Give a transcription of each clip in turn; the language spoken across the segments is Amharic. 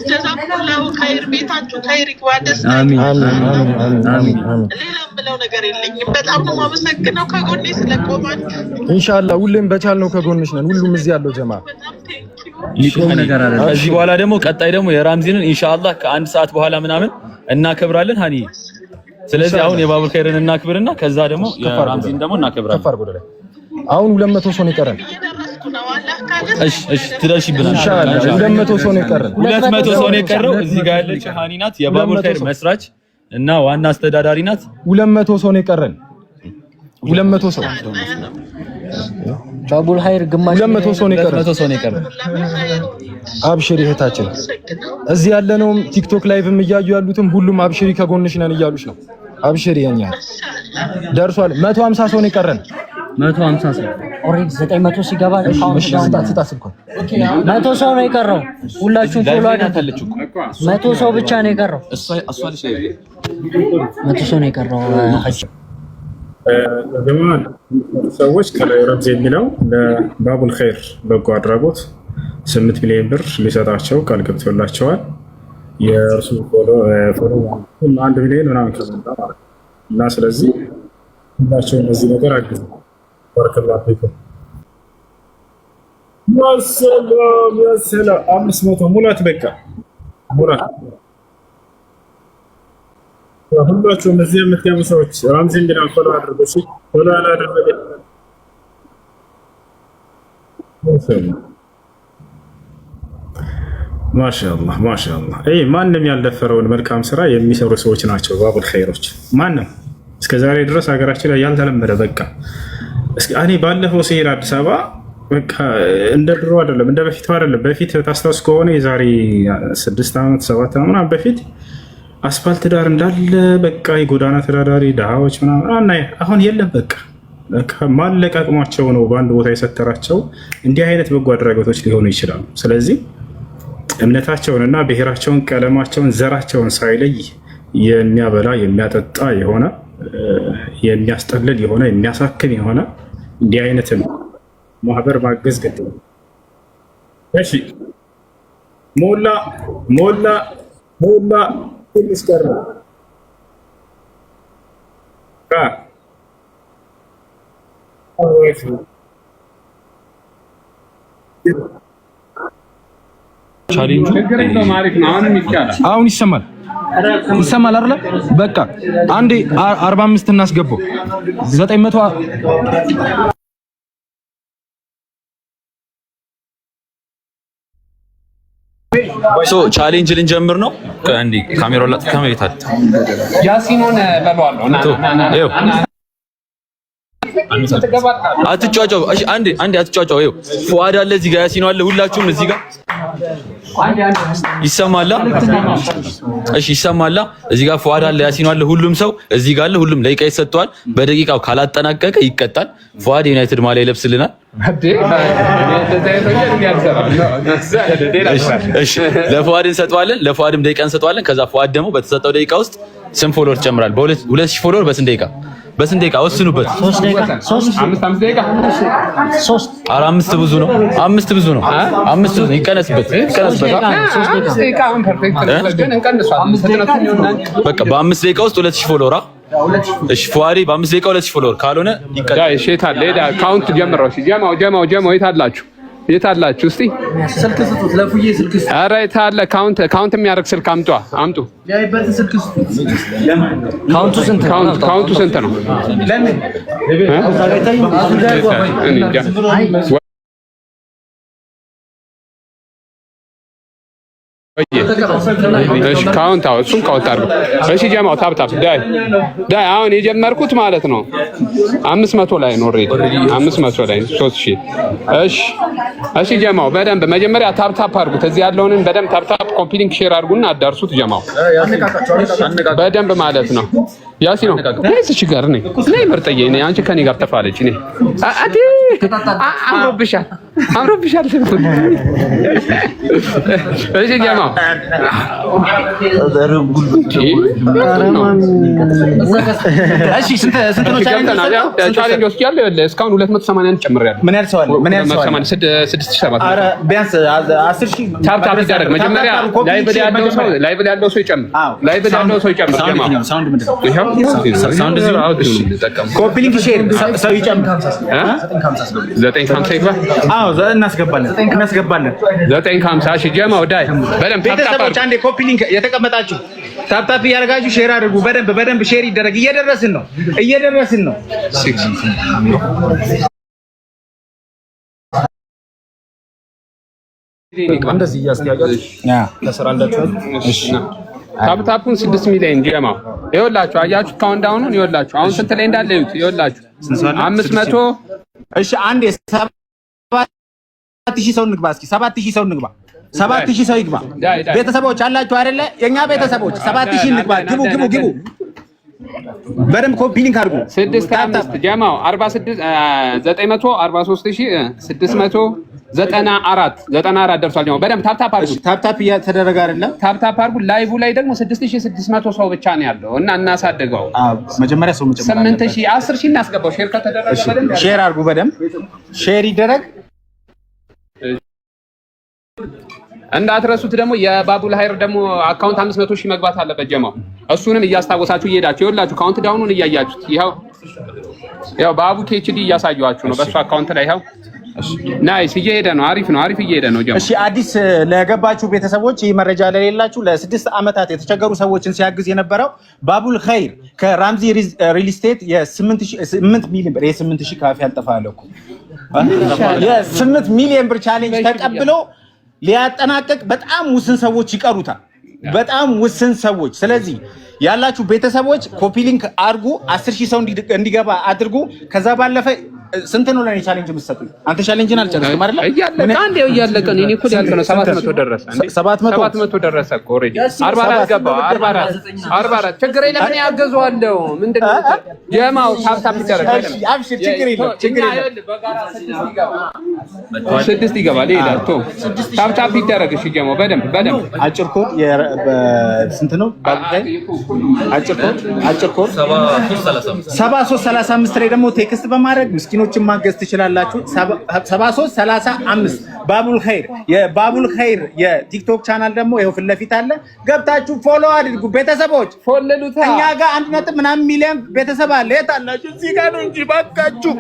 ጀዛኩላሁ ኸይር ቤታችሁ ኸይር ይዋደስ አሜን አሜን አሜን። ሌላ ምለው ነገር የለኝም። በጣም ነው የማመሰግነው ከጎኔ ስለቆማችሁ። ኢንሻአላህ ሁሌም በቻልነው ከጎንሽ ነን። ሁሉም እዚህ ያለው ጀማ ይቆም ነገር አለ። ከዚህ በኋላ ደግሞ ቀጣይ ደግሞ የራምዚንን ኢንሻአላህ ከአንድ ሰዓት በኋላ ምናምን እናከብራለን ሀኒ። ስለዚህ አሁን የባቡል ኸይርን እናክብርና ከዛ ደግሞ የራምዚን ደግሞ እናከብራለን። አሁን 200 ሰው ነው የቀረን። እሺ ትደርሺብናል ኢንሻአላህ 200 ሰው ነው የቀረን። 200 ሰው ነው የቀረው። እዚህ ጋር ያለች ሀኒ ናት የባቡል ኸይር መስራች እና ዋና አስተዳዳሪ ናት። 200 ሰው ነው የቀረን። 200 ሰው ባቡል ኸይር ግማሽ 200 ሰው ነው የቀረን። 200 ሰው ነው የቀረን። አብሽሪ እህታችን፣ እዚህ ያለነውም ቲክቶክ ላይቭም እያዩ ያሉትም ሁሉም አብሽሪ ከጎንሽ ነን እያሉሽ ነው። አብሽሪ የኛ ደርሷል። 150 ሰው ነው የቀረን። 150 ሰው ኦሬዲ 900 ሲገባ ስጣት ስልኳን 100 ሰው ነው የቀረው። ሁላችሁም ፎሎ አድርጉ። 100 ሰው ብቻ ነው የቀረው። 100 ሰው ነው የቀረው። ጀማል ሰዎች ከላይ ረብዝ የሚለው ለባቡል ኸይር በጎ አድራጎት 8 ሚሊዮን ብር ሊሰጣቸው ቃል ገብቶላቸዋል። የእርሱ ፎሎ 1 ሚሊዮን ምናምን ከመጣ ማለት እና ስለዚህ ሁላቸው እነዚህ ነገር አግዙ። ባረከላሁ ፊኩም። ወሰላም 500 ሙላት በቃ ሙላት። ሁላችሁም እዚህ የምትገቡ ሰዎች ራምዚን ግን ፎሎ አድርጉ። እሺ ፎሎ አላደረገ ማሻአላህ ማሻአላህ። ማንም ያልደፈረውን መልካም ስራ የሚሰሩ ሰዎች ናቸው ባቡል ኸይሮች። ማንም እስከዛሬ ድረስ ሀገራችን ላይ ያልተለመደ በቃ እኔ ባለፈው ሲሄድ አዲስ አበባ በቃ እንደ ድሮ አይደለም፣ እንደ በፊቱ አይደለም። በፊት ታስታውስ ከሆነ የዛሬ 6 ዓመት 7 ዓመት ምናምን በፊት አስፋልት ዳር እንዳለ በቃ የጎዳና ተዳዳሪ ድሃዎች ምናምን አሁን የለም። በቃ ማለቃቅሟቸው ነው በአንድ ቦታ የሰተራቸው። እንዲህ አይነት በጎ አድራጎቶች ሊሆኑ ይችላሉ። ስለዚህ እምነታቸውንና ብሔራቸውን፣ ቀለማቸውን፣ ዘራቸውን ሳይለይ የሚያበላ የሚያጠጣ የሆነ የሚያስጠልል የሆነ የሚያሳክም የሆነ እንዲህ አይነትን ማህበር ማገዝ ግድ ነው። እሺ ሞላ ትንሽ ቀረ። አሁን ይሰማል አይደለ? በቃ አንዴ 45 እናስገባው 900 ቻሌንጅ ልንጀምር ነው። አንዴ ካሜራው ላይ ካሜራው ያሲኖን በለዋለሁ አትጫጫው። እሺ አንዴ አትጫጫው። ይኸው ፉአድ አለ እዚህ ጋር፣ ያሲኖ አለ። ሁላችሁም እዚህ ጋር ይሰማላ? እሺ ይሰማላ? እዚህ ጋር ፉአድ አለ፣ ያሲኖ አለ፣ ሁሉም ሰው እዚህ ጋር አለ። ሁሉም ደቂቃ ይሰጠዋል። በደቂቃው ካላጠናቀቀ ይቀጣል። ፉአድ ዩናይትድ ማሊያ ይለብስልናል። እሺ ለፉአድ እንሰጠዋለን። ለፉአድም ደቂቃ እንሰጠዋለን። ከዛ ፉአድ ደግሞ በተሰጠው ደቂቃ ውስጥ ስንት ፎሎወር ይጨምራል? በ2000 ፎሎወር በስንት ደቂቃ ወስኑበት። 3 ደቂቃ 5 ደቂቃ 3 5 ብዙ ነው። 5 ብዙ ነው። 5 ይቀነስበት። በቃ በ5 ደቂቃ ውስጥ 2000 ፎሎወር። እሺ ፉአድ በ5 ደቂቃ 2000 ፎሎወር ካልሆነ ይቀጣል። እሺ ታለ ካውንት ጀምረው። እሺ ጀማው የት አላችሁ? እስቲ ስልክ ስጡት፣ ለፉዬ ስልክ ስጡት። ኧረ የት አለ ካውንት የሚያደርግ ስልክ አምጡ። ያይበት ስልክ ስጡት። ካውንቱ ስንት ነው? ለምን እሺ ካውንት እሱም ካውንት አድርጉ። እሺ ጀማው ታብታብ ዳይ አሁን የጀመርኩት ማለት ነው 500 ላይ ነው። ኦሬዲ 500 ላይ 3000። እሺ ጀማው በደንብ መጀመሪያ ታብታብ አድርጉት። እዚህ ያለውን በደንብ ታብታብ ኮፒ ሊንክ ሼር አድርጉና አዳርሱት ጀማው በደንብ ማለት ነው። ያሲ ነው እዚህ ጋር ነኝ ነይ መርጠዬ ነይ አንቺ ከኔ ጋር ተፋለች ነይ አዲ አምሮብሻል እሺ ጀማ እሺ ስንት ነው ቻሌንጅ ውስጥ ያለው እስካሁን 281 ጨምሬያለሁ ምን ያልሰዋል 6700 ኧረ ቢያንስ 10000 ታፕ ይደረግ መጀመሪያ ላይቭ ያለው ሰው ይጨምር ላይቭ ያለው ሰው ይጨምር ጀማ ሳውንድ ምንድነው ሳውንድ ኮፒ ሊንክ ሼር ሰው ይጨምር 950 ይግባ አዎ እናስገባለን 950 እሺ ጀማው ዳይ በደንብ ቤተሰቦች አንዴ ኮፒ ሊንክ የተቀመጣችሁ ታፕ እያደረጋችሁ ሼር አድርጉ በደንብ ሼር ይደረግ እየደረስን ነው እንደዚህ እያስተያያችሁ ለስራ እንዳችሁ እሺ ታፕታፑን 6 ሚሊዮን ጀማው ይኸውላችሁ አያችሁ ካውንዳውኑን ይኸውላችሁ አሁን ስንት ላይ እንዳለ ይሁት ይኸውላችሁ 500 እሺ አንዴ 7000 ሰው እንግባ እስኪ 7000 ሰው እንግባ 7000 ሰው ይግባ ቤተሰቦች አላችሁ አይደለ የኛ ቤተሰቦች 7000 እንግባ ግቡ በደንብ ኮፒ ሊንክ አድርጉ 65 ጀማው 46 94 ደርሷል ጀማው በደንብ ታፕታፕ አድርጉ ታፕታፕ እያተደረገ አይደለም ታፕታፕ አድርጉ ላይቭ ላይ ደግሞ 6600 ሰው ብቻ ነው ያለው እና እናሳድገው መጀመሪያ ሰው 8000 10000 እናስገባው ሼር ከተደረገ በደንብ ሼር አድርጉ በደንብ ሼር ይደረግ እንዳትረሱት ደግሞ የባቡል ሀይር ደግሞ አካውንት 500000 መግባት አለበት ጀማው እሱንም እያስታወሳችሁ እየሄዳችሁ ይኸውላችሁ ካውንት ዳውኑን እያያችሁት ይኸው ባቡ ኬችዲ እያሳየኋችሁ ነው በሱ አካውንት ላይ ይኸው ናይስ እየሄደ ነው አሪፍ እየሄደ ነው ጀማው እሺ አዲስ ለገባችሁ ቤተሰቦች ይህ መረጃ ለሌላችሁ ለ6 አመታት የተቸገሩ ሰዎችን ሲያግዝ የነበረው ባቡል ኸይር ከራምዚ ሪል ስቴት የ8 ሚሊዮን ብር የ8000 ካፌ አልጠፋለኩ የ8 ሚሊዮን ብር ቻሌንጅ ተቀብሎ ሊያጠናቀቅ በጣም ውስን ሰዎች ይቀሩታል በጣም ውስን ሰዎች ስለዚህ ያላችሁ ቤተሰቦች ኮፒ ሊንክ አድርጉ 10000 ሰው እንዲገባ አድርጉ ከዛ ባለፈ ስንት ነው ለኔ ቻሌንጅ የምትሰጡኝ አንተ ቻሌንጅን አልጨረስክም አይደል እያለቀ ነው እኔ እኮ ያልከ ነው 700 ደረሰ እንዴ 700 ደረሰ እኮ ኦሬዲ 44 ገባ 44 ችግር የለም እኔ አገዘዋለሁ ምንድነው ጀማው ታፕታፕ ይደረግ አብሽር ችግር የለም ስድስት ይገባል ይላል ቶ ታፕታፕ ይደረግ እሺ ጀማው በደንብ አጭር ኮድ ስንት ነው አጭር ኮድ 7335 ላይ ደግሞ ቴክስት በማድረግ ምስኪኖችን ማገዝ ትችላላችሁ 7335 ባቡል ኸይር የባቡል ኸይር የቲክቶክ ቻናል ደግሞ ይሄው ፊት ለፊት አለ ገብታችሁ ፎሎ አድርጉ ቤተሰቦች ፎሎሉታ እኛ ጋር 1 ምናምን ሚሊዮን ቤተሰብ አለ የት አላችሁ እዚህ ጋር ነው እንጂ ባካችሁ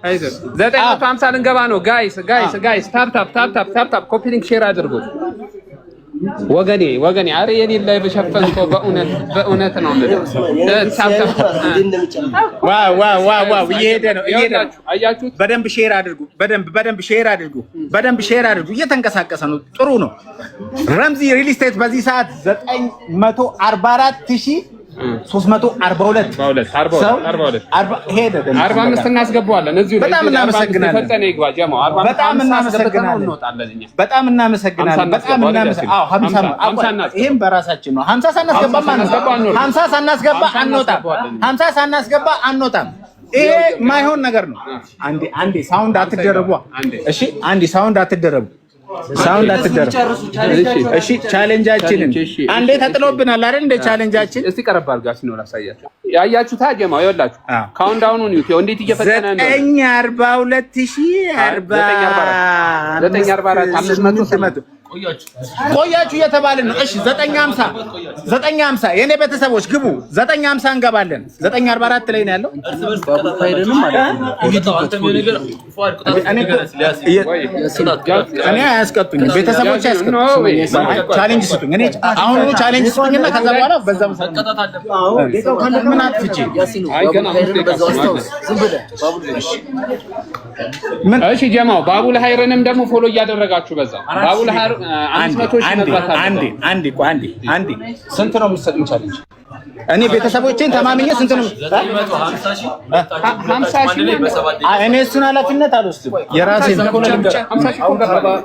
አይዞ 950 ልንገባ ነው ጋይስ ታፕታፕ ኮፒ ሊንክ ሼር አድርጉት ወገኔ አረ የኔ ላይ በሸፈንከው በእውነት ነው ዋው እየሄደ ነው አያችሁት በደንብ ሼር አድርጉ እየተንቀሳቀሰ ነው ጥሩ ነው ረምዚ ሪል ስቴት በዚህ ሰዓት 942342 ሄደ 45 እናስገባዋለን እዚሁ ላይ በጣም እናመሰግናለን ፈጠነ ይግባ ጀማው 45 በጣም እናመሰግናለን አዎ 50 ይሄም በራሳችን ነው 50 ሳናስገባ አንወጣም ይሄ ማይሆን ነገር ነው አንዴ ሳውንድ አትደረቡ እሺ አንዴ ሳውንድ አትደረቡ እሺ ቻሌንጃችንን አንዴ ተጥሎብናል አይደል እንደ ቻሌንጃችን እስቲ ቀረብ አድርጋችሁ ነው ላሳያችሁ ያያችሁ ታጀማው ይወላችሁ ካውንዳውኑን ይዩ እንዴት እየፈጠነ ነው 944 ቆያችሁ እየተባልን ነው እሺ 950 የኔ ቤተሰቦች ግቡ 950 እንገባለን 944 ላይ ነው ያለው እኔ አያስቀጡኝ ቤተሰቦች አያስቀጡኝ ቻሌንጅ ስጡኝ እኔ አሁን ቻሌንጅ ስጡኝና ከዛ በኋላ በዛም ምን አጥፍቼ እሺ ጀማው ባቡል ሀይርንም ደግሞ ፎሎ እያደረጋችሁ በዛ ባቡል ሀይር 500 ሺህ መግባት አለ አንዴ ስንት ነው የምትሰጡኝ ቻሌንጅ እኔ ቤተሰቦቼን ተማምኜ ስንት ነው 50 ሺህ እኔ እሱን ኃላፊነት አልወስድም የራሴን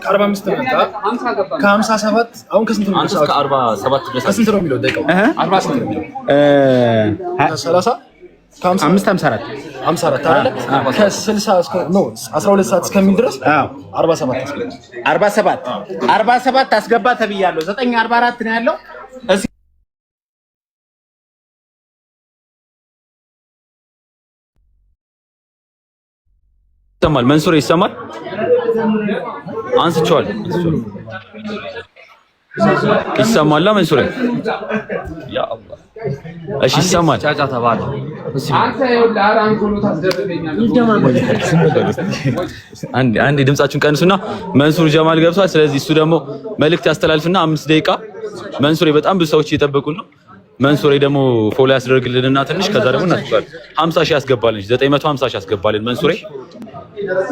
ከ45 ነው ከ57 አሁን ከስንት ነው እስከ 47 ድረስ ከስንት ነው የሚለው ደቂቃው 48 ነው የሚለው 30 54 አይደለ ከ60 እስከ 12 ሰዓት እስከሚል ድረስ 47 አስገባ ተብያለሁ 9:44 ነው ያለው ይሰማል መንሱር ይሰማል አንስቼዋለሁ ይሰማል መንሱር ያ አላህ እሺ ይሰማል ጫጫ ተባለ አንተ ለአራንኩሉ ታስደርበኛለህ አንዴ ድምጻችሁን ቀንሱና መንሱር ጀማል ገብቷል ስለዚህ እሱ ደግሞ መልእክት ያስተላልፍና 5 ደቂቃ መንሱር በጣም ብዙ ሰዎች እየጠበቁ ነው መንሱር ደግሞ ፎሎ ያስደርግልንና ትንሽ ከዛ ደግሞ እናስቀር 50 ሺህ ያስገባልን 950 ሺህ ያስገባልን መንሱር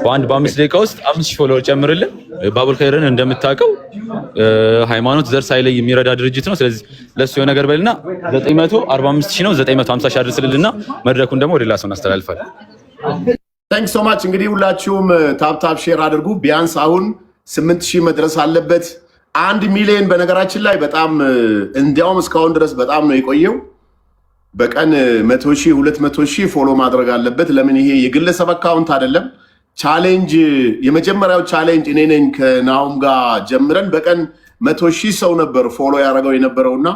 በ5 ደቂቃ ውስጥ 5000 ፎሎወር ጨምርልን ባቡል ኸይርን እንደምታውቀው ሃይማኖት ዘር ሳይለይ የሚረዳ ድርጅት ነው ስለዚህ ለሱ የሆነ ነገር በልና 945 ሺህ ነው 950 ሺህ አድርስልንና መድረኩን ደግሞ ወደ ሌላ ሰው እናስተላልፋለን ታንክስ ሶ ማች እንግዲህ ሁላችሁም ታፕ ሼር አድርጉ ቢያንስ አሁን 8000 መድረስ አለበት 1 ሚሊዮን በነገራችን ላይ በጣም እንዲያውም እስካሁን ድረስ በጣም ነው የቆየው በቀን 100 ሺህ 200 ሺህ ፎሎ ማድረግ አለበት ለምን ይሄ የግለሰብ አካውንት አይደለም ቻሌንጅ የመጀመሪያው ቻሌንጅ እኔ ነኝ ከናውም ጋር ጀምረን በቀን 100 ሺህ ሰው ነበር ፎሎ ያደረገው የነበረውና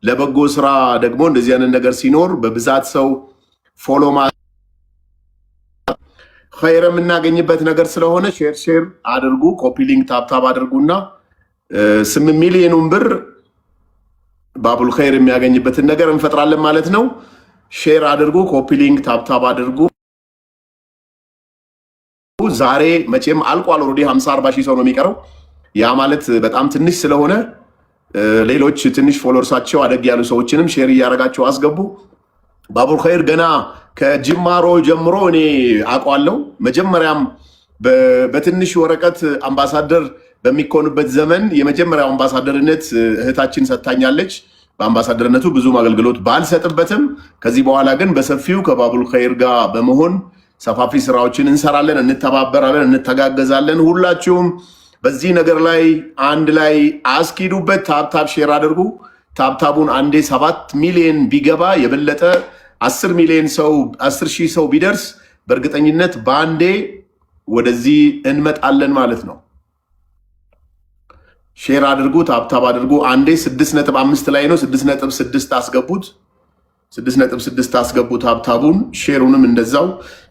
ለበጎ ስራ ደግሞ እንደዚህ አይነት ነገር ሲኖር በብዛት ሰው ፎሎ ኸይር የምናገኝበት ነገር ስለሆነ ሼር አድርጉ ኮፒ ሊንክ ታፕ አድርጉና 8 ሚሊዮን ብር ባቡል ኸይር የሚያገኝበትን ነገር እንፈጥራለን ማለት ነው ሼር አድርጉ ኮፒ ሊንክ ታፕ አድርጉ ዛሬ መቼም አልቋል ኦሬዲ 50-40 ሺህ ሰው ነው የሚቀረው ያ ማለት በጣም ትንሽ ስለሆነ ሌሎች ትንሽ ፎሎወርሳቸው አደግ ያሉ ሰዎችንም ሼር እያደረጋቸው አስገቡ ባቡል ኸይር ገና ከጅማሮ ጀምሮ እኔ አውቀዋለሁ መጀመሪያም በትንሽ ወረቀት አምባሳደር በሚኮንበት ዘመን የመጀመሪያው አምባሳደርነት እህታችን ሰጣኛለች በአምባሳደርነቱ ብዙ አገልግሎት ባልሰጥበትም ከዚህ በኋላ ግን በሰፊው ከባቡል ኸይር ጋር በመሆን ሰፋፊ ስራዎችን እንሰራለን እንተባበራለን እንተጋገዛለን ሁላችሁም በዚህ ነገር ላይ አንድ ላይ አስኪዱበት ታፕ ሼር አድርጉ ታፕታቡን አንዴ 7 ሚሊዮን ቢገባ የበለጠ 10 ሚሊዮን ሰው 10 ሺህ ሰው ቢደርስ በእርግጠኝነት ባንዴ ወደዚህ እንመጣለን ማለት ነው ሼር አድርጉ ታፕ አድርጉ አንዴ 6.5 ላይ ነው 6.6 አስገቡት 6.6 አስገቡት ታፕታቡን ሼሩንም እንደዛው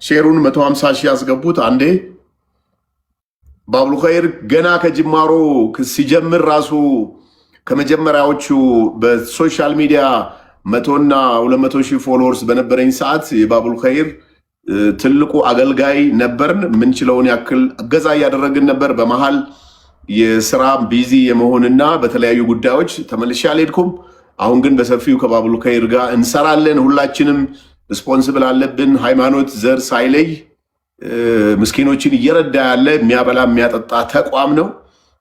ሼሩን 150 ሺህ አስገቡት አንዴ ባቡል ኸይር ገና ከጅማሮ ሲጀምር ራሱ ከመጀመሪያዎቹ በሶሻል ሚዲያ 100 እና 200 ሺህ ፎሎወርስ በነበረኝ ሰዓት የባቡል ኸይር ትልቁ አገልጋይ ነበርን ምንችለውን ያክል እገዛ ያደረግን ነበር በመሃል የስራ ቢዚ የመሆንና በተለያዩ ጉዳዮች ተመልሼ አልሄድኩም አሁን ግን በሰፊው ከባቡል ኸይር ጋር እንሰራለን ሁላችንም ሪስፖንሲብል አለብን ሃይማኖት ዘር ሳይለይ ምስኪኖችን እየረዳ ያለ የሚያበላ የሚያጠጣ ተቋም ነው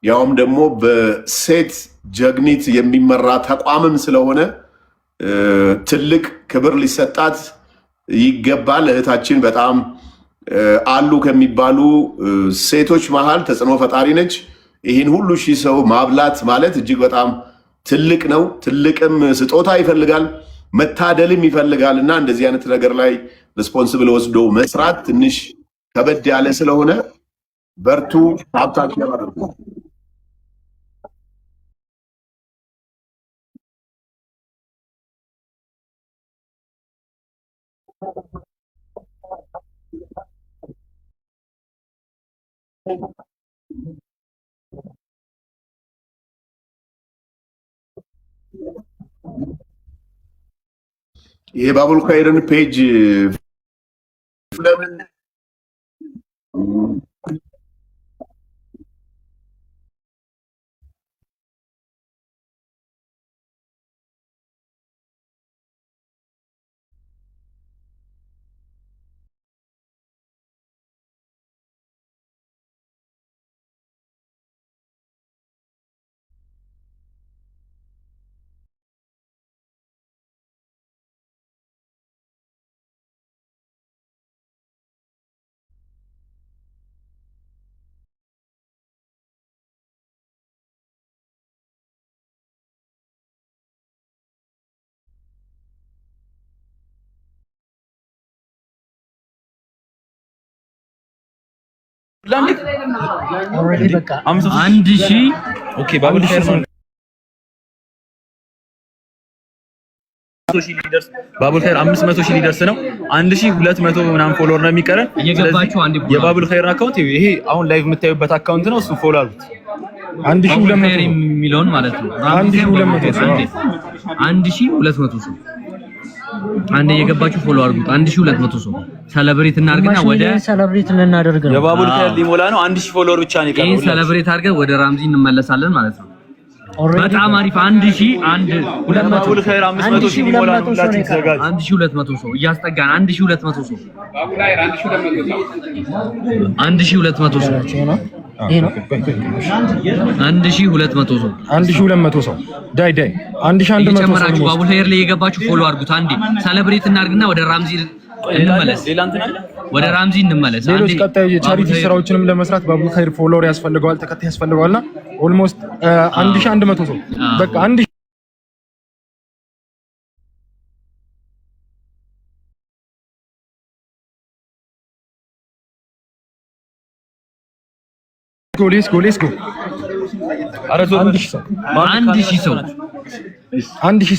ያውም ደግሞ በሴት ጀግኒት የሚመራ ተቋምም ስለሆነ ትልቅ ክብር ሊሰጣት ይገባል እህታችን በጣም አሉ ከሚባሉ ሴቶች መሃል ተጽዕኖ ፈጣሪ ነች ይህን ሁሉ ሺህ ሰው ማብላት ማለት እጅግ በጣም ትልቅ ነው ትልቅም ስጦታ ይፈልጋል መታደልም ይፈልጋል እና እንደዚህ አይነት ነገር ላይ ሪስፖንሲብል ወስዶ መስራት ትንሽ ከበድ ያለ ስለሆነ በርቱ ታፕታችሁ ያደርጉ የባቡል ኸይርን ፔጅ ለምን ኦሬዲ በቃ 1000 ኦኬ ባቡል ኸይር ነው ባቡል ኸይር 500 ሺህ ሊደርስ ነው 1200 ምናምን ፎሎወር ነው የሚቀረን እየገባችሁ አንዴ የባቡል ኸይር አካውንት ይሄ አሁን ላይቭ የምታዩበት አካውንት ነው እሱ ፎሎ አድርጉት 1200 የሚለውን ማለት ነው 1200 ሰው አንዴ የገባችሁ ፎሎ አድርጉት 1200 ሰው ሰለብሬት እናርግና ወደ ሰለብሬት ልናደርግ ነው የባቡል ኸይር ሊሞላ ነው 1000 ፎሎወር ብቻ ነው የቀረው ይሄን ሰለብሬት አድርገን ወደ ራምዚ እንመለሳለን ማለት ነው በጣም አሪፍ 1200 ባቡል ኸይር 500 ሺህ ሊሞላ ነው ሁላችን ተዘጋጁ 1200 ሰው እያስጠጋን 1200 ሰው ባቡል ኸይር 1200 ሰው ይሄ ነው 1200 ሰው 1200 ሰው ዳይ 1100 ሰው ባቡል ኸይር ላይ የገባችሁ ፎሎ አድርጉት አንዴ ሰለብሬት እናርግና ወደ ራምዚ እንመለስ ሌላ እንትን አለ ወደ ራምዚ እንመለስ ሌሎች ቀጣይ የቻሪቲ ስራዎችንም ለመስራት ባቡል ኸይር ፎሎወር ያስፈልገዋል ተከታይ ያስፈልገዋልና ኦልሞስት 1100 ሰው በቃ 1000 ሌትስ ጎ አረዞ 1000 ሰው 1000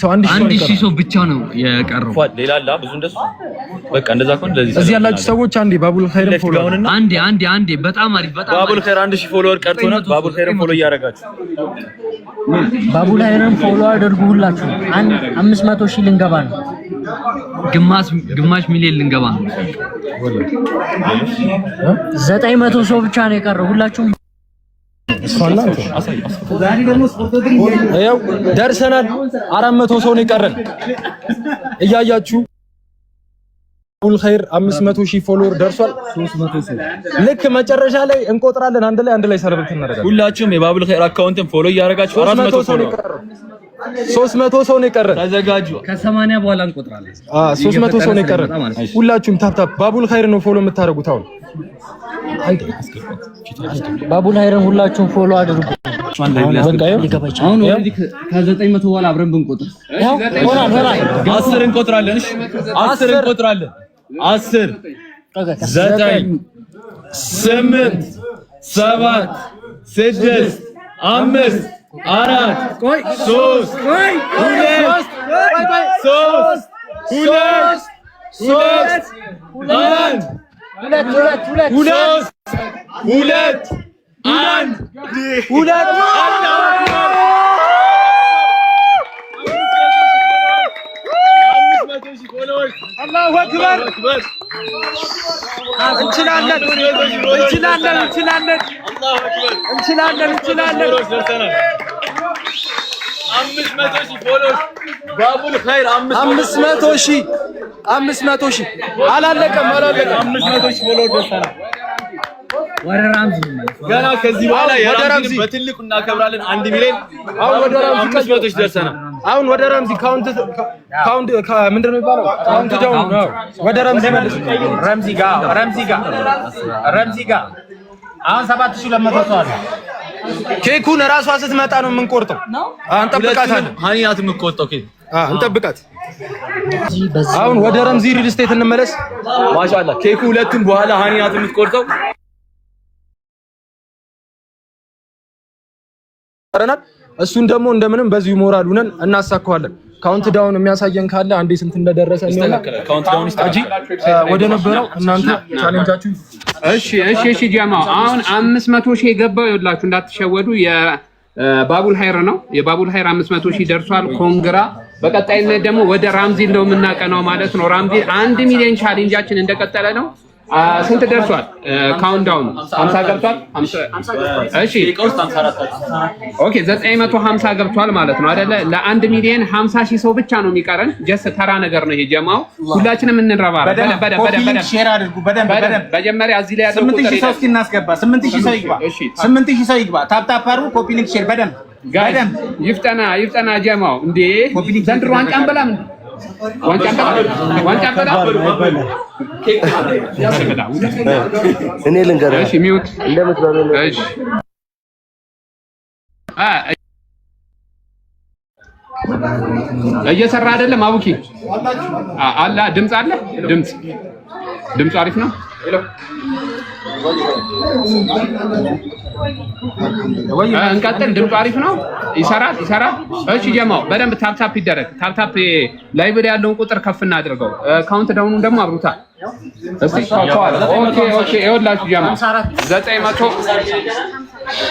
ሰው ብቻ ነው የቀረው ሌላ አለ ብዙ እንደሱ በቃ እንደዛ ከሆነ ለዚህ እዚህ ያላችሁ ሰዎች አንዴ ባቡል ኸይር ፎሎ አንዴ በጣም አሪፍ በጣም ባቡል ኸይር 1000 ፎሎወር ቀርቶናል ባቡል ኸይር ፎሎ እያደረጋችሁ ባቡል ኸይርን ፎሎ አድርጉ ሁላችሁ 500 ሺህ ልንገባ ነው ግማሽ ሚሊዮን ልንገባ ነው 900 ሰው ብቻ ነው የቀረው ሁላችሁም ዛሬ ደግሞ ያው ደርሰናል 400 ሰው ነው የቀረን እያያችሁ ባቡል ኸይር 500 ሺህ ፎሎወር ደርሷል 300 ሰው ልክ መጨረሻ ላይ እንቆጥራለን አንድ ላይ ሰለብሬት እናደርጋለን ሁላችሁም የባቡል ኸይር አካውንትን ፎሎ እያደረጋችሁ 400 ሰው ነው 300 ሰው ነው የቀረን ተዘጋጁ ከ80 በኋላ እንቆጥራለን 300 ሰው ነው የቀረን ሁላችሁም ታፕ ባቡል ኸይር ነው ፎሎ የምታደርጉት አሁን አንዴ ባቡል ኸይርን ሁላችሁም ፎሎ አድርጉ አሁን ኦሬዲ ከ900 በኋላ አብረን ብንቆጥር ያው ሆና 10 እንቆጥራለን እሺ 10 እንቆጥራለን 10 9 8 7 6 5 4 3 አላሁ አክበር እንችላለን ባቡል ኸይር 500 ሺህ አላለቀም 500 ሺህ ፎሎወር ደርሰናል ወደ ራምዚ ገና ከዚህ በኋላ የራምዚ በትልቁ እናከብራለን 1 ሚሊዮን አሁን ወደ ራምዚ 500 ሺህ ደርሰናል አሁን ወደ ራምዚ ካውንት ምንድን ነው የሚባለው ካውንት ዳውን ነው ወደ ራምዚ መልስ ረምዚ ጋር አሁን 7200 ሰው አለ ኬኩን ራሷ ስትመጣ ነው የምንቆርጠው እንጠብቃታለን ሃኒናት የምትቆርጠው ኬክ እንጠብቃት አሁን ወደ ረምዚ ሪል ስቴት እንመለስ ማሻአላ ኬኩ ሁለቱም በኋላ ሃኒናት የምትቆርጠው እሱን ደግሞ እንደምንም በዚሁ ሞራል ሆነን እናሳካዋለን ካውንት ዳውን የሚያሳየን ካለ አንዴ ስንት እንደደረሰ ነው ካውንት ዳውን ይስታጂ ወደ ነበረው እናንተ ቻሌንጃችሁ እሺ ጀማው አሁን 500 ሺህ የገባው ይኸውላችሁ እንዳትሸወዱ የባቡል ኸይር ነው የባቡል ኸይር 500 ሺህ ደርሷል ኮንግራ በቀጣይነት ደግሞ ወደ ራምዚ ነው የምናቀናው ማለት ነው ራምዚ 1 ሚሊዮን ቻሌንጃችን እንደቀጠለ ነው ስንት ደርሷል ካውንትዳውን 50 ገብቷል እሺ ኦኬ 950 ገብቷል ማለት ነው አይደለ ለ1 ሚሊዮን 50 ሺህ ሰው ብቻ ነው የሚቀረን ጀስት ተራ ነገር ነው ይሄ ጀማው ሁላችንም እንረባረብ በደንብ ሼር አድርጉ በደንብ መጀመሪያ እዚህ ላይ ያለው 8000 ሰው እስኪናስገባ 8000 ሰው ይግባ 8000 ሰው ይግባ ታፕ አድርጉ ኮፒ ሊንክ ሼር በደንብ ይፍጠና ጀማው እንዴ ዘንድሮ ዋንጫ አንበላም እኔ ልንገርህ እሺ ሚውት እሺ እየሰራ አይደለም አቡኪ አላ ድምጽ አለ ድምጽ አሪፍ ነው እንቀጥል። ድምፁ አሪፍ ነው። ይሰራል። እሺ ጀማው በደንብ ታፕታፕ ይደረግ። ታፕታፕ ላይቭ ላይ ያለውን ቁጥር ከፍ እናድርገው። ካውንት ዳውኑን ደግሞ አብሩታ እስቲ ኦኬ። ይኸውላችሁ ጀማው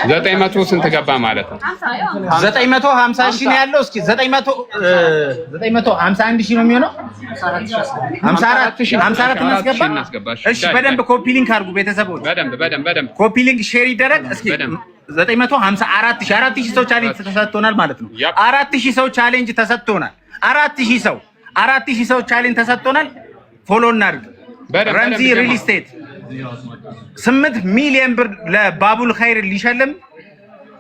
900 ስንት ገባ ማለት ነው? 950 ሺህ ነው ያለው። እስኪ 951 ሺህ ነው የሚሆነው። 54 እናስገባ። እሺ በደንብ ኮፒ ሊንክ አድርጉ ቤተሰቦች። በደንብ ኮፒ ሊንክ ሼር ይደረግ። እስኪ 954 ሺህ ሰው ቻሌንጅ ተሰጥቶናል ማለት ነው። 4000 ሰው ቻሌንጅ ተሰጥቶናል። 4000 ሰው ቻሌንጅ ተሰጥቶናል። ፎሎ እናድርግ። ረምዚ ሪል ስቴት 8 ሚሊዮን ብር ለባቡል ኸይር ሊሸልም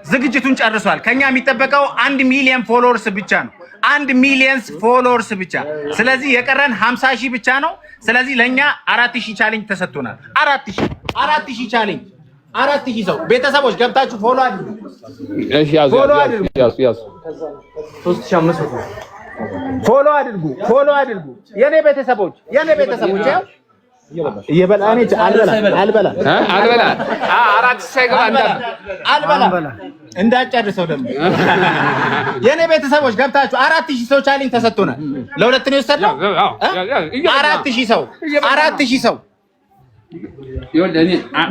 ዝግጅቱን ጨርሷል። ከኛ የሚጠበቀው 1 ሚሊዮን ፎሎወርስ ብቻ ነው። 1 ሚሊዮን ፎሎወርስ ብቻ። ስለዚህ የቀረን 50 ሺህ ብቻ ነው። ስለዚህ ለኛ 4000 ቻሌንጅ ተሰጥቶናል። 4000 ቻሌንጅ 4000 ሰው ቤተሰቦች ገብታችሁ ፎሎ አድርጉ። እሺ ያዙ 3500 ፎሎ አድርጉ። የኔ ቤተሰቦች ያው እየበላኔ አልበላ አራት ሳይገባ እንዳጨርሰው ደግሞ የኔ ቤተሰቦች ገብታችሁ 4000 ሰው ቻሌንጅ ተሰጥቶናል። ለሁለት ነው የወሰድነው። 4000 ሰው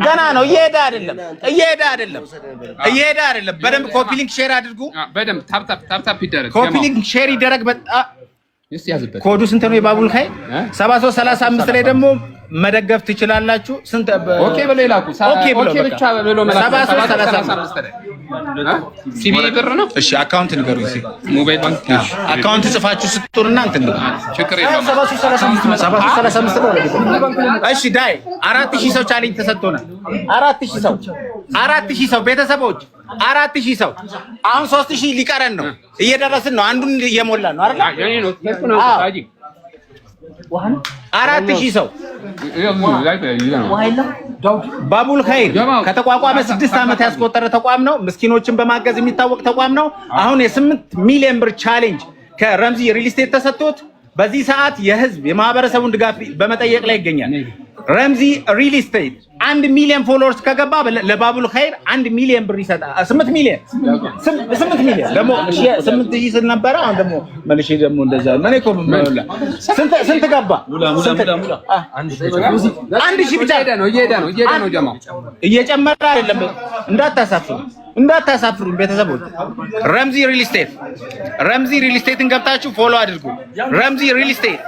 ገና ነው። እየሄደ አይደለም። በደንብ ኮፒ ሊንክ ሼር አድርጉ። በደንብ ታፕታፕ ይደረግ። ኮፒ ሊንክ ሼር ይደረግ። ኮዱ ስንት ነው? የባቡል ኸይር 7335 ላይ ደግሞ መደገፍ ትችላላችሁ። ስንት ኦኬ ብለው ይላኩ። ኦኬ ብቻ ብለው መላክ 7335 ላይ ሲቢ ብር ነው። እሺ አካውንት ንገሩ። እሺ ሞባይል ባንክ አካውንት ጽፋችሁ ስትጡርና እንትን ነው ችግር የለውም። 7335 ነው። እሺ ዳይ 4000 ሰው ቻሌንጅ ተሰጥቶናል። 4000 ሰው ቤተሰቦች 4000 ሰው አሁን 3000 ሊቀረን ነው። እየደረስን ነው። አንዱን እየሞላን ነው አይደል? የኔ ነው ተስኩና ታጂ 4000 ሰው ባቡል ኸይር ከተቋቋመ 6 ዓመት ያስቆጠረ ተቋም ነው። ምስኪኖችን በማገዝ የሚታወቅ ተቋም ነው። አሁን የ8 ሚሊዮን ብር ቻሌንጅ ከረምዚ ሪል ስቴት ተሰጥቶት በዚህ ሰዓት የህዝብ የማህበረሰቡን ድጋፍ በመጠየቅ ላይ ይገኛል። ረምዚ ሪል ስቴት 1 ሚሊዮን ፎሎወርስ ከገባ ለባቡል ኸይር 1 ሚሊዮን ብር ይሰጣል። 8 ሚሊዮን ደግሞ 8000 ስል ነበረ። አሁን ደግሞ መልሼ ደግሞ እንደዛ ማን እኮ ስንት ገባ? አንድ ሺህ ብቻ እየሄደ ነው ጀማው እየጨመረ አይደለም። እንዳታሳፍሩ ቤተሰቦች። ረምዚ ሪል ስቴትን ገብታችሁ ፎሎ አድርጉ። ረምዚ ሪል ስቴት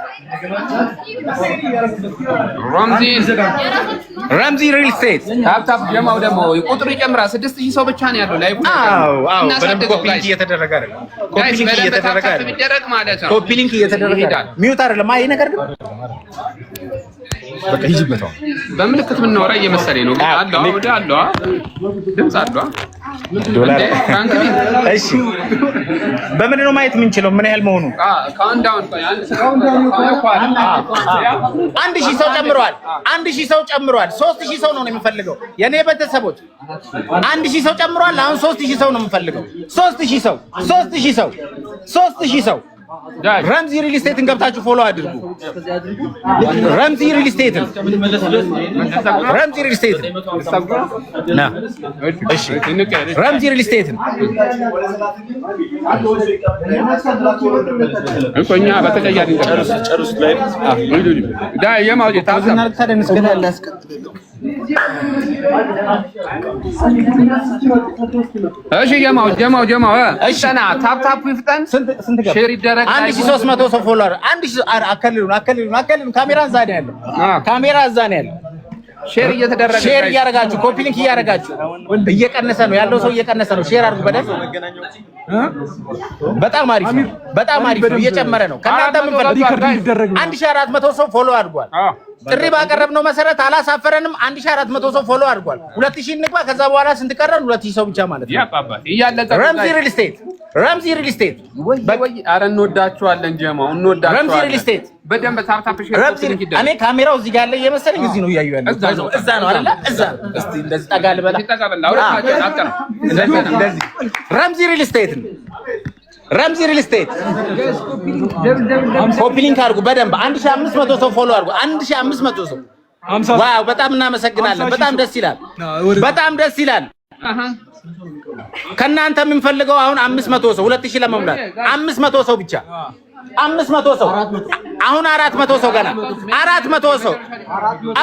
ረምዚ ሪል ስቴት ታፕታፕ ጀማው ደግሞ ቁጥሩ ይጨምራል። 6000 ሰው ብቻ ነው ያለው። ላይቭ በደንብ ኮፒ ሊንክ እየተደረገ አይደለም። ኮፒ ሊንክ እየተደረገ ሚውት አይደለም። አይ ነገር ግን በቃ ሂጂበት። በምልክት የምናወራ እየመሰለኝ ነው። አለው ድምፅ አለው ዶላር ፍራንክ። እሺ በምን ነው ማየት የምንችለው ምን ያህል መሆኑ? ካውንዳውን 1000 ሰው ጨምሯል። 1000 ሰው ጨምሯል። 3000 ሰው ነው የሚፈልገው የኔ ቤተሰቦች። 1000 ሰው ጨምሯል። አሁን 3000 ሰው ነው የምፈልገው። 3000 ሰው ረምዚ ሪል ስቴትን ገብታችሁ ፎሎ አድርጉ። ረምዚ ሪል ስቴትን ረምዚ ሪል ስቴትን እኛ በተቀያሪ ጨርሱ ላይ ዳይ የማውጂ ታውቃለህ። እሺ ጀማው እሺና ታፕታፕ ይፍጠን። ሼር ይደረግ። 1300 ሰው ፎሎወር 1000 አከልሉን። ካሜራ እዛ ነው ያለው። ሼር እያደረጋችሁ ኮፒ ሊንክ እያደረጋችሁ እየቀነሰ ነው ያለው ሰው እየቀነሰ ነው። ሼር አድርጉ በደንብ። በጣም አሪፍ ነው። እየጨመረ ነው። ከእናንተ ምን ፈልጉ? 1400 ሰው ፎሎ አድርጓል። ጥሪ ባቀረብነው መሰረት አላሳፈረንም። 1400 ሰው ፎሎ አድርጓል። 2000 እንግባ። ከዛ በኋላ ስንት ቀረን? 2000 ሰው ብቻ ማለት ነው። ረምዚ ሪል ስቴት ኧረ እንወዳችኋለን ጀማው እንወዳችኋለን። ረምዚ ሪል ስቴት በደንብ ታፕታፕ ሼር ይደረግ። እኔ ካሜራው እዚህ ጋር ያለ እየመሰለኝ እዚህ ነው እያዩ ያለው። እዛ ነው አይደል? እዛ እስቲ እንደዚህ ጠጋ ልበላ። ረምዚ ሪል ስቴት ኮፒ ሊንክ አድርጉ በደንብ። 1500 ሰው ፎሎ አድርጉ። 1500 ሰው ዋው በጣም እናመሰግናለን። በጣም ደስ ይላል። በጣም ደስ ይላል። ከናንተ የምንፈልገው አሁን 500 ሰው 2000 ለመሙላት 500 ሰው ብቻ 500 ሰው አሁን 400 ሰው ገና 400 ሰው።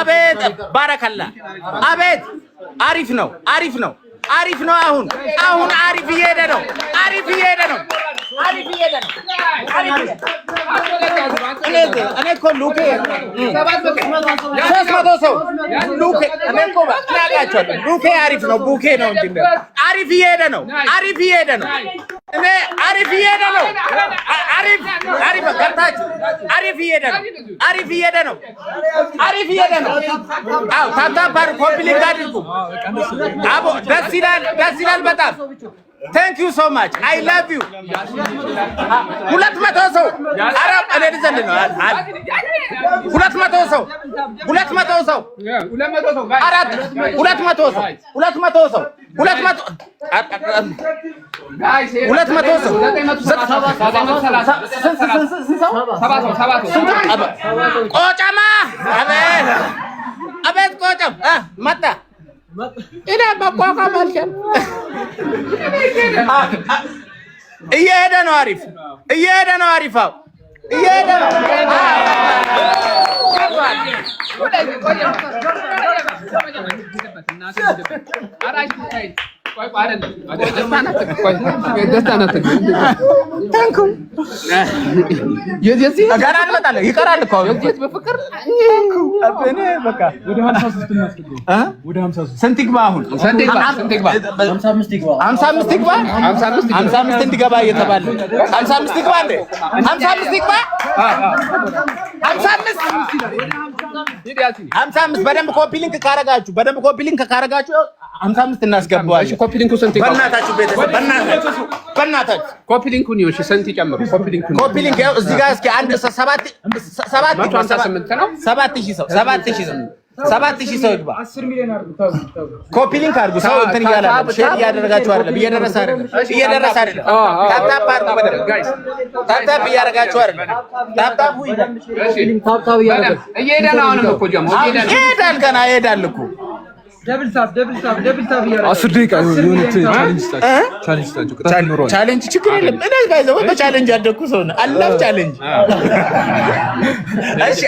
አቤት ባረከላ አቤት አሪፍ ነው አሪፍ ነው አሪፍ ነው። አሁን አሪፍ እየሄደ ነው አሪፍ እየሄደ ነው አሪፍ እየሄደ ነው። እኔ እኮ ሉኬ 300 ሰው ሉኬ እኔ እኮ ታውቃቸዋለሁ። ሉኬ አሪፍ ነው ቡኬ ነው እንጂ አሪፍ እየሄደ ነው አሪፍ እየሄደ ነው። እኔ አሪፍ እየሄደ ነው አሪፍ አሪፍ ገብታችሁ አሪፍ እየሄደ ነው አሪፍ እየሄደ ነው አሪፍ እየሄደ ነው። አዎ ታታባር ኮምፕሊት አድርጉ። አቦ ደስ ይላል በጣም Thank you so much. I love you. 200 ሰው አረብ እኔ ልዘል ነው 200 ሰው 200 ሰው 200 ሰው 200 ሰው 200 ሰው 200 ሰው ቆጨማ አቤት ቆጨም መጣ ኢዳ በቋቋም አልከም እየሄደ ነው አሪፍ እየሄደ ነው አሪፍ እየሄደ ነው ገና እንመጣለን ይቀራል እኮ በፍቅር እኔ በቃ ወደ 53 እናስገባ ወደ 53 ስንት ይግባ አሁን ስንት ይግባ 55 ይግባ 55 ይግባ 55 እንዲገባ እየተባለ 55 ይግባ እንዴ 55 ይግባ 55 በደንብ ኮፒ ሊንክ ካረጋችሁ 55 እናስገባዋለን። እሺ ኮፒ ሊንኩ ስንት ይገባል? በእናታችሁ ቤተሰብ በእናታችሁ ኮፒ ሊንኩን ይኸው እሺ ስንት ይጨምሩ? ኮፒ ሊንክ ያው እዚህ ጋር እስኪ አንድ 7 ነው 7000 ሰው ይግባ 10 ሚሊዮን አድርጉ። ኮፒ ሊንክ አድርጉ። ሰው እንትን እያለ ሼር እያደረጋችሁ አይደለም እየደረሰ አይደለም ታፕ አድርጉ በደረግ ጋይስ ታፕ እያደረጋችሁ አይደለም ታፕ እያደረጋችሁ እየሄደ ነው። አሁንም እኮ ጀምሮ ይሄዳል ገና ይሄዳል እኮ ደብል ታፕ እያደረጋችሁ 10 ደቂቃ የሆነ ቻሌንጅ ችግር የለም። እኔ ባይዘው በቻሌንጅ ያደኩ ሰው ነኝ። አላፍ ቻሌንጅ እሺ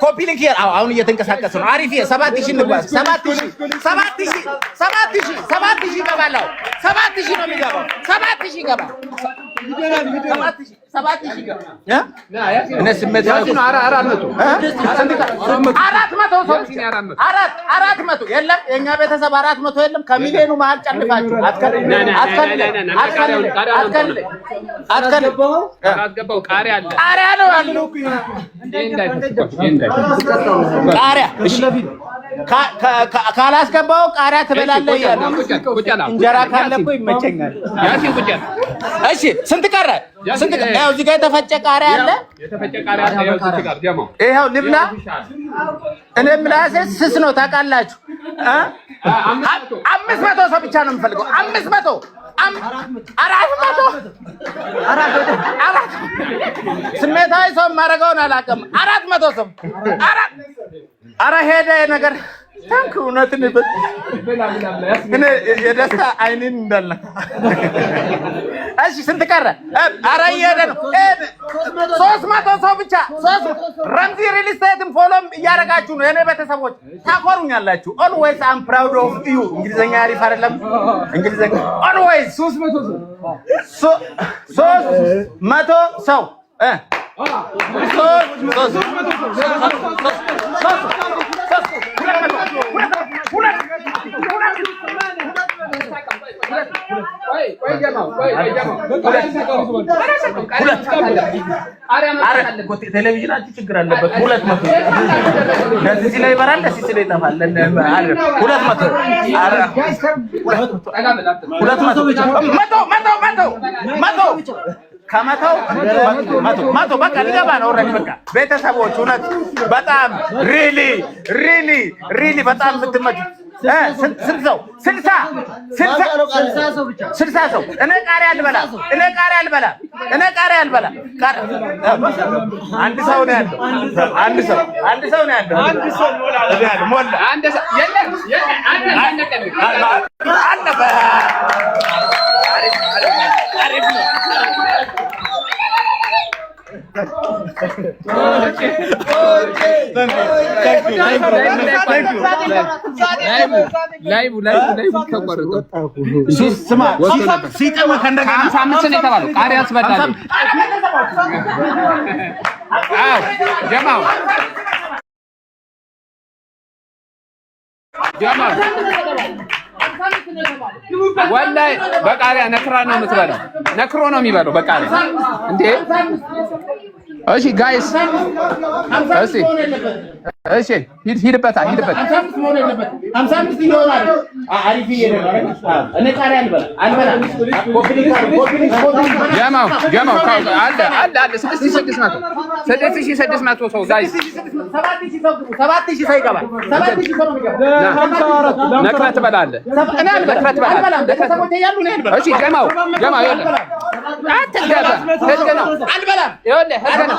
ኮፒ ሊንክ አሁን እየተንቀሳቀሰ ነው። አሪፍ 7000 እንግባ 7000 ይገባል። 7000 ነው የሚገባው 7000 ይገባል 7000 ይገባል እኔ ስሜት ነው 400 የለም የኛ ቤተሰብ 400 የለም። ከሚሊዮኑ መሀል ጨልፋችሁ አትገባው ቃሪያ አለ ቃሪያ ነው ያለው ቃሪያ እሺ ካላስገባው ቃሪያ ትበላለህ ያለው እንጀራ ካለ እኮ ይመቸኛል። እሺ ስንት ቀረ? ያው እዚህ ጋር የተፈጨ ቃሪያ አለ ያው እዚህ ጋር ደግሞ ይሄው ልብላ። እኔ ምላሴ ስስ ነው ታውቃላችሁ። 500 ሰው ብቻ ነው የምፈልገው 500 400 ስሜታዊ ሰው ማረጋውን አላውቅም። 400 ሰው አረ ሄደ ነገር ታንኩ እውነትን እኔ የደስታ አይኔን እንዳለ እሺ ስንት ቀረ? አረ እየሄደ ነው 300 ሰው ብቻ ረምዚ ሪል ስቴትም ፎሎም እያደረጋችሁ ነው። የኔ ቤተሰቦች ታኮሩኛላችሁ። ኦልዌይስ አም ፕራውድ ኦፍ ዩ። እንግሊዘኛ አሪፍ አይደለም እንግሊዘኛ ኦልዌይስ 300 ሰው ቴሌቪዥናችሁ ችግር አለበት። 200 ለዚህ ላይ ይበራል ለዚህ ላይ ይጠፋል። 200 ከመቶ በቃ ሊገባ ነው። ኦልሬዲ በቃ ቤተሰቦች እውነት በጣም ሪሊ በጣም የምትመጡ ስንት ሰው? 60 ሰው። እኔ ቃሪያ አልበላም። አንድ ሰው ነው ያለው። አንድ ሰው ነው ያለው። ሞላ አንድ ሰው የለም። ወላሂ በቃሪያ ነክራ ነው የምትበላው። ነክሮ ነው የሚበላው በቃሪያ እንዴ። እሺ ጋይስ፣ እሺ ሂድበት። 55 ይሆናል። አሪፍ ይሄዳል። እኔ ቃሪያ አልበላም። ጀማው አለ 6600 ሰው ጋይስ፣ 7000 ሰው ይገባል። 7000 ሰው ይገባል። ነክረት ትበላለህ። እኔ አልበላም። እሺ ጀማው አትገባ። ህግ ነው። አልበላም። ይኸውልህ ህግ ነው።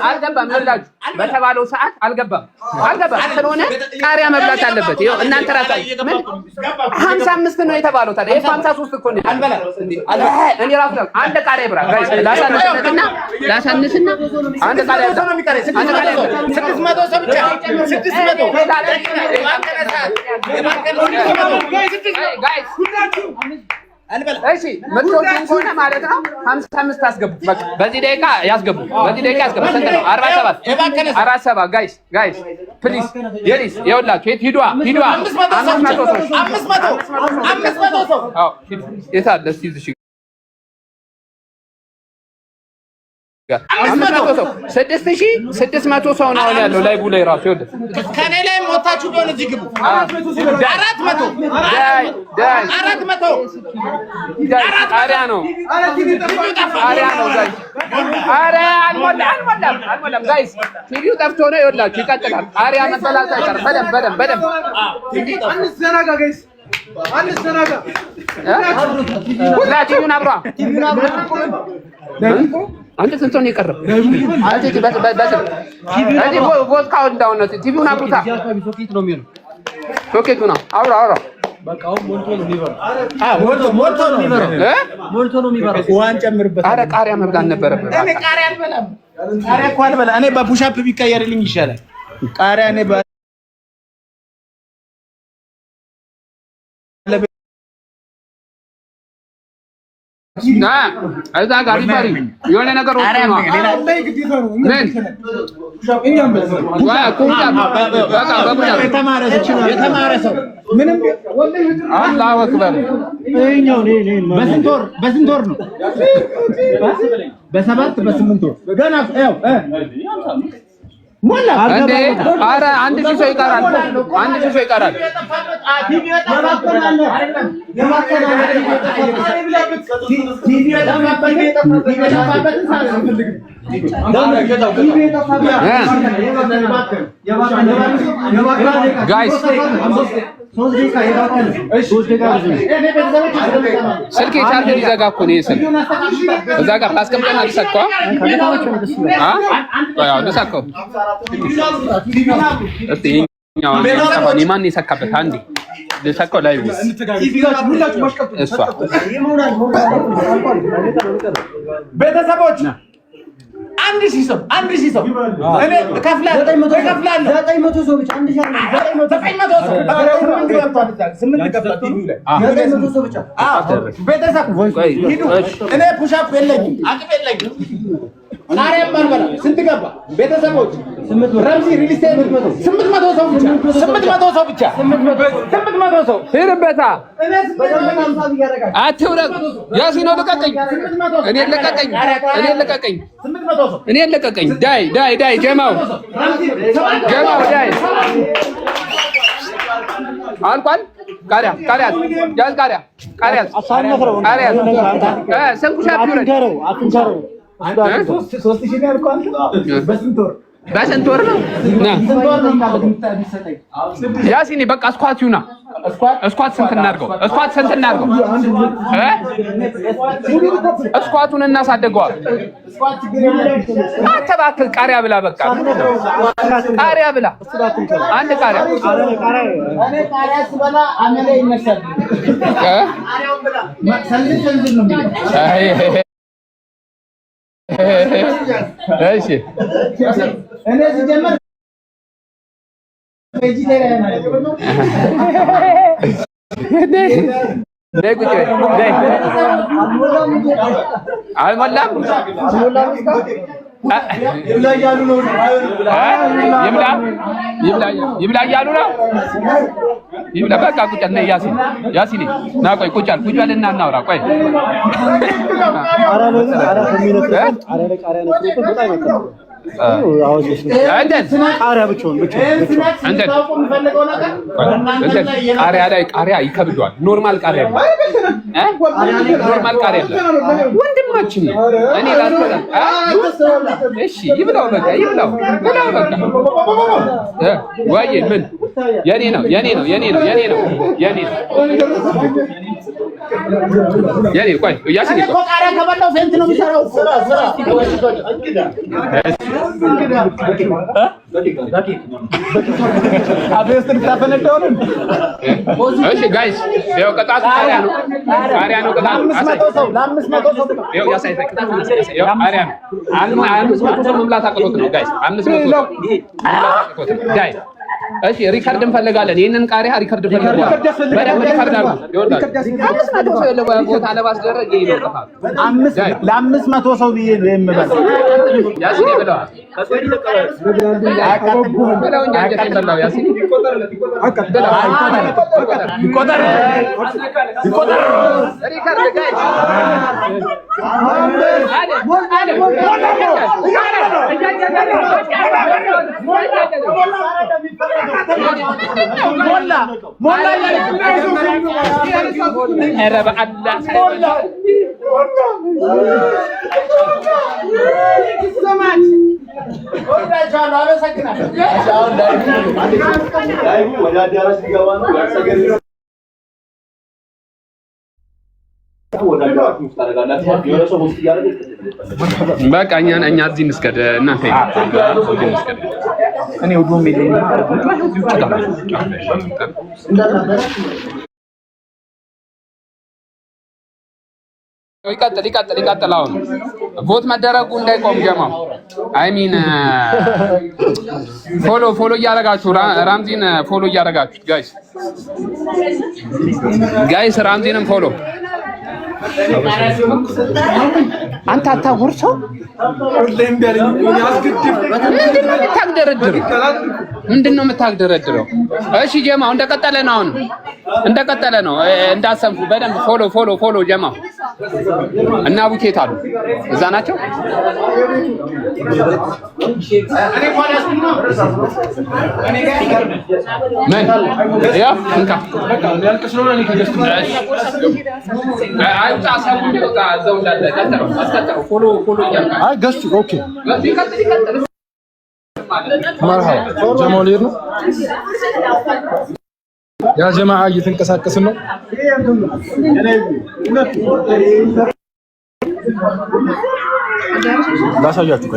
አልገባም። በተባለው ሰዓት አልገባም ስለሆነ ቃሪያ መብላት አለበት። ይኸው እናንተ ራሳችሁ ምን 55 ነው የተባለው ታዲያ? 53 እኮ ነው። እኔ ራሱ አንድ ቃሪያ ብራ ጋይስ፣ ላሳንስና አንድ ቃሪያ ብራ። 600 ሰው ብቻ 600 ጋይስ እሺ መጥቶኝ ከሆነ ማለት ነው 55 አስገቡ። በቃ በዚህ ደቂቃ ያስገቡ። ስንት ነው? 47 ጋይስ ፕሊዝ የሊስ ይኸውላችሁ ሂዷ 500 ሰው አዎ የት አለ እስኪ እዚህ 6600 ሰው ነው ያለው ላይቡ ላይ ራሱ ይወደ ከኔ ላይ ሞታችሁ ቢሆን እዚህ ግቡ። 400 ቃሪያ ነው ጋይስ። ኧረ አልሞላም ጋይስ። ቲቪው ጠፍቶ ነው ይኸውላችሁ። ይቀጥላል። ቃሪያ መበላት አይቀርም። በደንብ አንዘናጋ ጋይስ፣ አንዘናጋ። ሁላችሁን አብራ አንተ ስንት ነው የቀረው? ቦታው እንዳው ነው። ቲቪውን አብሩታ። ሶኬቱ ነው። አውራ በቃው ሞልቶ ነው የሚበራው። ሞልቶ ነው የሚበራው። ውሃን ጨምርበት። ኧረ ቃሪያ መብላት ነበረበት። እኔ ቃሪያ አልበላም። ቃሪያ እኮ አልበላም። እኔ በፑሻፕ ቢቀየርልኝ ይሻላል። ቃሪያ እኔ እዛ ጋር ይፈሪ የሆነ ነገር ወጥቷል። የተማረ ሰው ምንም አላሁ አክበር። በስንት ወር ነው? በ7 በ8 ወር ገና ያው ሞላ እንዴ! ኧረ 1000 ሰው ይቀራል። 1000 ሰው ይቀራል። ጋይስ ስልክ ቻርጅ ሊዘጋ እኮ ነው። ስልክ እዛ ጋር አስቀምጠን አልሰካው ልሰካው እስቲ ማን የሰካበት አንዴ ልሰካው ላይ እሷ ቤተሰቦች 1000 ሰው እኔ እከፍላለሁ 900 ሰው ብቻ 900 ሰው ቤተሰብ ሂዱ። እኔ ፑሻፕ የለኝም፣ አቅም የለኝም። ቃሪያም አልበላም። ስንት ገባ ቤተሰቦች? ረምዚ ሪል ስቴት 800 ሰው ብቻ 800 ሰው ሄርበታ አትውረድ። ያሲኖ ለቀቀኝ። እኔ ለቀቀኝ። ዳይ ጀማው ዳይ አልቋል። ቃሪያ ሰንኩሻ ቢውረድ 3000 ነው ያልኩህ። በስንት ወር በስንት ወር ነው? ያሲኒ በቃ እስኳት ይሁና። እስኳት ስንት እናድርገው? እስኳት ስንት እናድርገው? እስኳቱን እናሳደገዋል። አንተ እባክህ ቃሪያ ብላ። በቃ ቃሪያ ብላ። አንድ ቃሪያ እኔ ቃሪያ ስበላ አመሌ ይነሳል። እሺ እኔ ሲጀመር ቬጂቴሪያን አልሞላም። ይብላ እያሉ ነው። ይብላ በቃ ቁጭ አለ። ያሲን ና ቆይ ቁጭ አልና እናውራ። ቆይ ቃሪያ ይከብደዋል። ኖርማል ቃሪያ ወንድማችን ነው። እኔ እሺ ይብላው በቃ ይብላው በቃ ወይ ምን የኔ ነው ቆይ ያሲን ቃሪያ ከበላው ፌንት ነው የሚሰራው። እሺ ጋይስ ያው ቅጣቱ ቃሪያ ነው ቅጣቱ። ለ500 ሰው ያው ያሳይ ቅጣቱ ያው ቃሪያ ነው። 500 ሰው መብላት አቅሎት ነው ጋይስ 500 ሰው ጋይስ። እሺ ሪከርድ እንፈልጋለን። ይሄንን ቃሪያ ሪከርድ እንፈልጋለን። በደንብ ሪከርድ አድርጉ። ይወጣል 500 ሰው የለው ቦታ ለማስደረግ ይሄ ነው ጥፋት። ለ500 ሰው ብዬ ነው የምበላው። ያሲን ይበላዋል። ያሲን ይቆጠር ሪከርድ ጋይስ ሞላ ኧረ በአላህ በቃ እኛ እዚህ እንስገድ። እናንተ እኔ ሁሉም ይቀጥል። አሁን ቮት መደረጉ እንዳይቆም ጀማው አይሚን ፎሎ እያደረጋችሁ ራምዚን ፎሎ እያደረጋችሁት ጋይስ ራምዚንም ፎሎ አንተ አታወርሰው ምንድነው የምታግደረድረው? እሺ ጀማው እንደቀጠለ ነው። አሁን እንደቀጠለ ነው። እንዳሰምፉ በደንብ ፎሎ ጀማው እና ቡኬት አሉ እዛ ናቸው። ምን ያ እንካ ያልቅስ ነው። እኔ ከገስቱ አይታ ሰሙ ይወጣ ዘው እንዳለ አስከተለው ፎሎ አይ ገስቱ ኦኬ ይቀጥል መርሃባ ጀማው ሊር ነው ያ ጀማዓ እየተንቀሳቀስን ነው። ላሳያችሁ